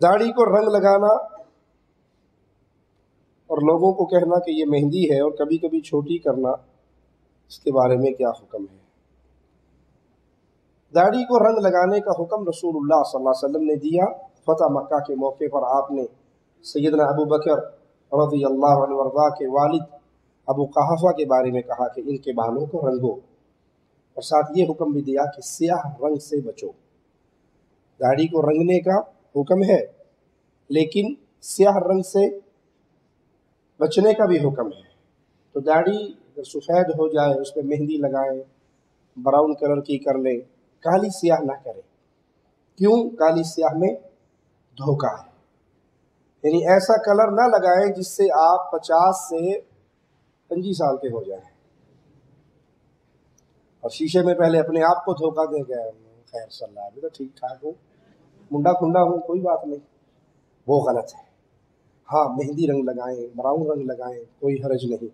दाढ़ी को रंग लगाना और लोगों को कहना कि ये मेहंदी है और कभी कभी छोटी करना, इसके बारे में क्या हुक्म है? दाढ़ी को रंग लगाने का हुक्म रसूलुल्लाह सल्लल्लाहु अलैहि वसल्लम ने दिया। फतह मक्का के मौके पर आपने सैयदना अबू बकर रज़ियल्लाहु अन्हु वरज़ा के वालिद अबू क़हाफ़ा के बारे में कहा कि इनके बालों को रंगो, और साथ ये हुक्म भी दिया कि स्याह रंग से बचो। दाढ़ी को रंगने का हुक्म है, लेकिन स्याह रंग से बचने का भी हुक्म है। तो दाढ़ी अगर सफ़ेद हो जाए, उसमें मेहंदी लगाएं, ब्राउन कलर की कर लें, काली स्याह ना करें। क्यों? काली स्याह में धोखा है। यानी ऐसा कलर ना लगाएं जिससे आप 50 से 25 साल के हो जाएं और शीशे में पहले अपने आप को धोखा दे गए, खैर सल्लाह अभी तो ठीक ठाक हूँ, मुंडा खुंडा हूँ, कोई बात नहीं, वो गलत है। हाँ, मेहंदी रंग लगाएं, ब्राउन रंग लगाएं, कोई हर्ज नहीं।